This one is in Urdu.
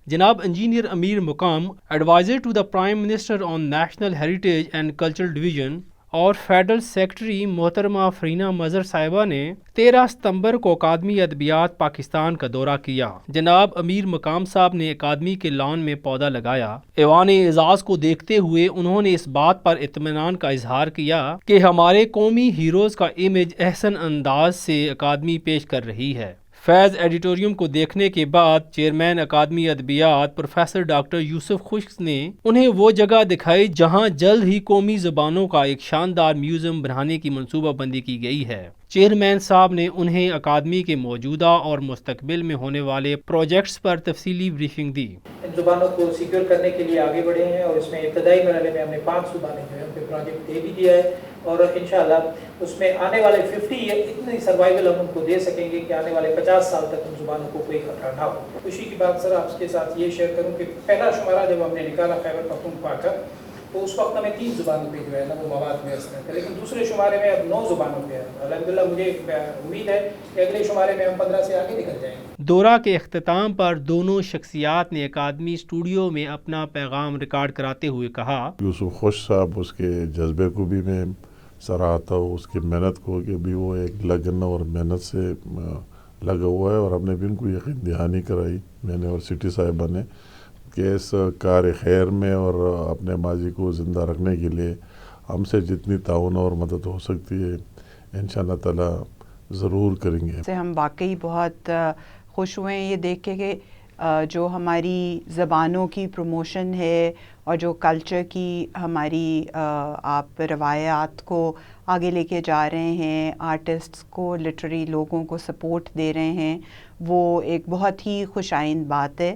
جناب engineer Amir Muqam, adviser to the prime minister on national heritage and cultural division, اور فیڈرل سیکرٹری محترمہ فرینہ مظہر صاحبہ نے 13 ستمبر کو اکادمی ادبیات پاکستان کا دورہ کیا۔ جناب امیر مقام صاحب نے اکادمی کے لان میں پودا لگایا۔ ایوان اعزاز کو دیکھتے ہوئے انہوں نے اس بات پر اطمینان کا اظہار کیا کہ ہمارے قومی ہیروز کا امیج احسن انداز سے اکادمی پیش کر رہی ہے۔ فیض ایڈیٹوریم کو دیکھنے کے بعد چیئرمین اکادمی ادبیات پروفیسر ڈاکٹر یوسف خشک نے انہیں وہ جگہ دکھائی جہاں جلد ہی قومی زبانوں کا ایک شاندار میوزیم بنانے کی منصوبہ بندی کی گئی ہے۔ چیئرمین صاحب نے انہیں اکادمی کے موجودہ اور مستقبل میں ہونے والے پروجیکٹس پر تفصیلی بریفنگ دی۔ ان زبانوں کو سیکیور کرنے کے لیے آگے بڑھے ہیں اور اس میں ابتدائی مرحلے میں ہم نے 5 زبانیں جو ہے ان پہ پروجیکٹ دے بھی دیا ہے، اور انشاءاللہ اس میں آنے والے 50 اتنی سروائیول ہم ان کو دے سکیں گے کہ آنے والے 50 سال تک ان زبانوں کو کوئی خطرہ نہ ہو۔ خوشی کی بات سر آپ کے ساتھ یہ شیئر کروں کہ پہلا شمارہ جب ہم نے نکالا خیبر پختونخوا کا، تو اس وقت ہمیں 3 زبانوں پہ جو ہے نا وہ مواد میسر تھا، لیکن دوسرے شمارے میں اب 9 زبانوں پہ ہے۔ الحمدللہ مجھے امید ہے کہ اگلے شمارے میں ہم 15 سے آگے نکل جائیں گے۔ دورہ کے اختتام پر دونوں شخصیات نے اکادمی اسٹوڈیو میں اپنا پیغام ریکارڈ کراتے ہوئے کہا، یوسف خوش صاحب اس کے جذبے کو بھی میں سراہتا ہوں، اس کی محنت کو کہ بھی وہ ایک لگن اور محنت سے لگا ہوا ہے، اور ہم نے بھی ان کو یقین دہانی کرائی، میں نے اور سٹی صاحبہ نے، کہ اس کار خیر میں اور اپنے ماضی کو زندہ رکھنے کے لیے ہم سے جتنی تعاون اور مدد ہو سکتی ہے انشاءاللہ تعالی ضرور کریں گے۔ سے ہم واقعی بہت خوش ہوئے ہیں یہ دیکھ کے کہ جو ہماری زبانوں کی پروموشن ہے اور جو کلچر کی ہماری آپ روایات کو آگے لے کے جا رہے ہیں، آرٹسٹس کو، لٹریری لوگوں کو سپورٹ دے رہے ہیں، وہ ایک بہت ہی خوش آئند بات ہے۔